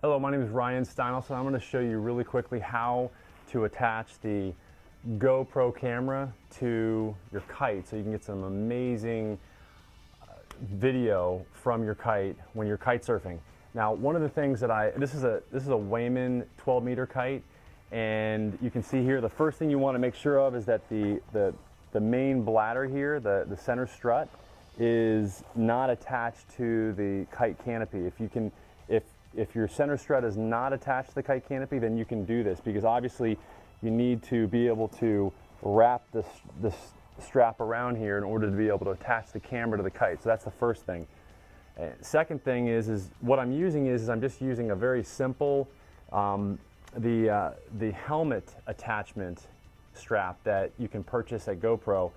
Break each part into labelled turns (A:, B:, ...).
A: Hello, my name is Ryan Steinelson. I'm going to show you really quickly how to attach the GoPro camera to your kite so you can get some amazing video from your kite when you're kite surfing. Now, one of the things that this is a Wayman 12-meter kite, and you can see here the first thing you want to make sure of is that the main bladder here, the center strut, is not attached to the kite canopy. If your center strut is not attached to the kite canopy, then you can do this, because obviously you need to be able to wrap this strap around here in order to be able to attach the camera to the kite. So that's the first thing. Second thing is what I'm using is I'm just using a very simple the helmet attachment strap that you can purchase at GoPro.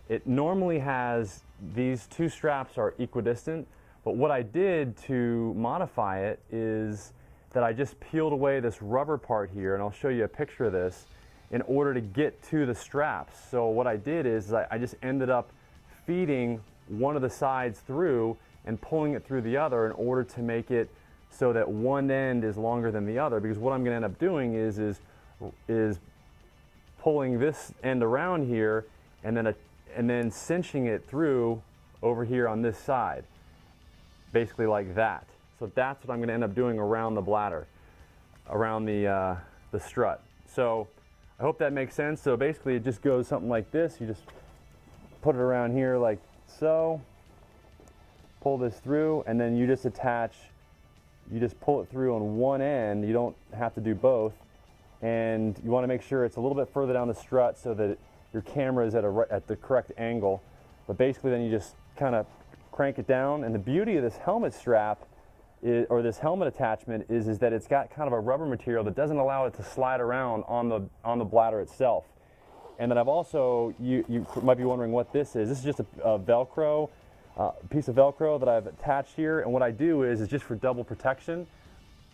A: It normally has, these two straps are equidistant, but what I did to modify it is that I just peeled away this rubber part here, and I'll show you a picture of this, in order to get to the straps. So what I did is I just ended up feeding one of the sides through and pulling it through the other in order to make it so that one end is longer than the other, because what I'm going to end up doing is pulling this end around here and then cinching it through over here on this side, basically like that. So that's what I'm going to end up doing around the bladder, around the strut. So I hope that makes sense. So basically it just goes something like this. You just put it around here like so, pull this through, and then you just pull it through on one end. You don't have to do both, and you want to make sure it's a little bit further down the strut so that your camera is at the correct angle. But basically then you just kind of crank it down, and the beauty of this helmet strap or this helmet attachment is that it's got kind of a rubber material that doesn't allow it to slide around on the bladder itself. And then I've also, you might be wondering what this is. This is just a Velcro, piece of Velcro that I've attached here, and what I do is just for double protection,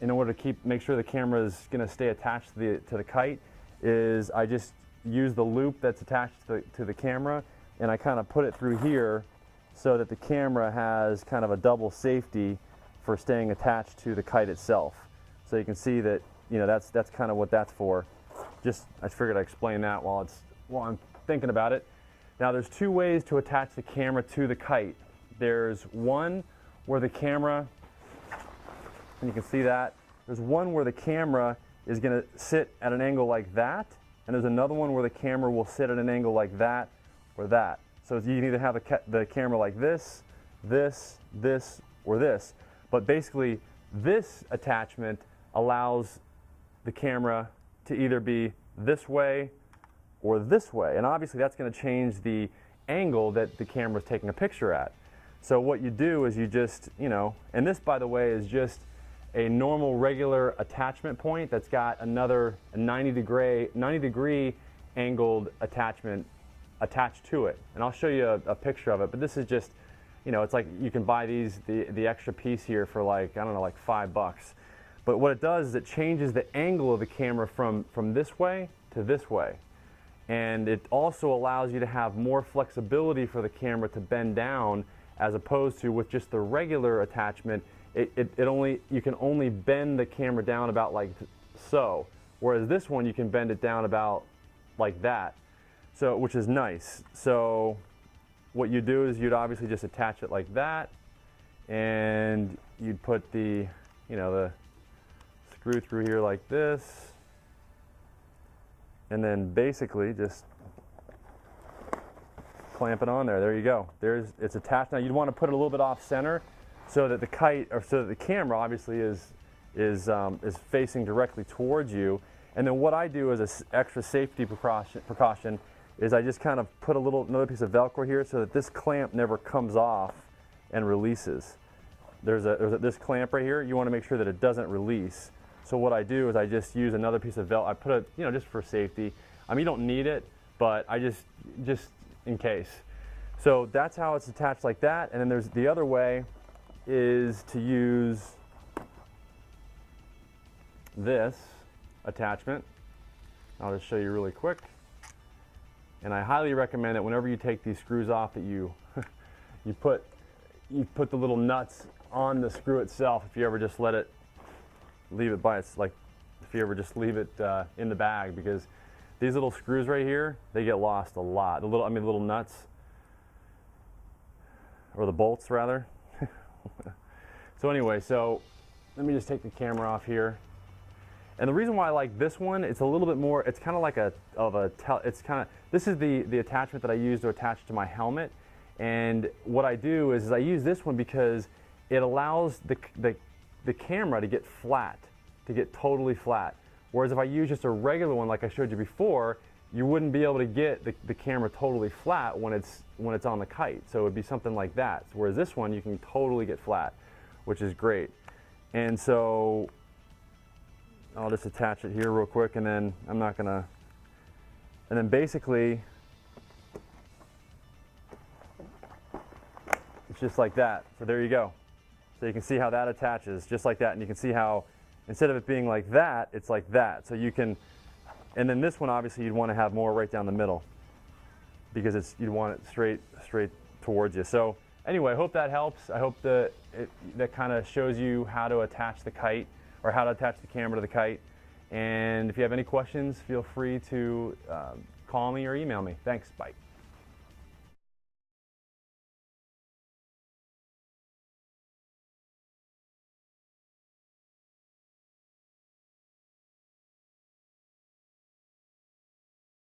A: in order to make sure the camera is going to stay attached to the kite, is I just use the loop that's attached to the camera, and I kind of put it through here so that the camera has kind of a double safety for staying attached to the kite itself. So you can see that, you know, that's kind of what that's for. I figured I'd explain that while I'm thinking about it. Now there's two ways to attach the camera to the kite. There's one where the camera, and you can see that, there's one where the camera is going to sit at an angle like that, and there's another one where the camera will sit at an angle like that or that. So you can either have the camera like this, this, or this. But basically, this attachment allows the camera to either be this way or this way. And obviously, that's going to change the angle that the camera is taking a picture at. So what you do is you just, and this, by the way, is just a normal, regular attachment point that's got another 90 degree angled attachment attached to it. And I'll show you a picture of it, but this is just, it's like you can buy the extra piece here for like, I don't know, like $5. But what it does is it changes the angle of the camera from this way to this way. And it also allows you to have more flexibility for the camera to bend down, as opposed to with just the regular attachment, you can only bend the camera down about like so. Whereas this one, you can bend it down about like that. So, which is nice. So what you do is you'd obviously just attach it like that, and you'd put the screw through here like this, and then basically just clamp it on there. There you go. It's attached. Now you'd want to put it a little bit off center so that the kite, or so that the camera obviously is facing directly towards you. And then what I do as an extra safety precaution is I just kind of put another piece of Velcro here so that this clamp never comes off and releases. There's this clamp right here. You want to make sure that it doesn't release. So what I do is I just use another piece of Velcro. I put it, just for safety. I mean, you don't need it, but I just in case. So that's how it's attached like that. And then there's the other way is to use this attachment. I'll just show you really quick. And I highly recommend that whenever you take these screws off, that you put the little nuts on the screw itself. If you ever just let it leave it by its, like if you ever just leave it in the bag, because these little screws right here, they get lost a lot. The little nuts, or the bolts rather. So anyway, so let me just take the camera off here. And the reason why I like this one, it's a little bit more, it's kind of like this is the attachment that I use to attach to my helmet. And what I do is I use this one because it allows the camera to get flat, to get totally flat. Whereas if I use just a regular one like I showed you before, you wouldn't be able to get the camera totally flat when it's on the kite. So it would be something like that. Whereas this one, you can totally get flat, which is great. And so I'll just attach it here real quick, and then and then basically it's just like that. So there you go. So you can see how that attaches just like that, and you can see how instead of it being like that, it's like that. So you can, and then this one obviously you'd want to have more right down the middle because you'd want it straight towards you. So anyway, I hope that helps. I hope that kind of shows you how to attach the kite, or how to attach the camera to the kite. And if you have any questions, feel free to call me or email me. Thanks, bye.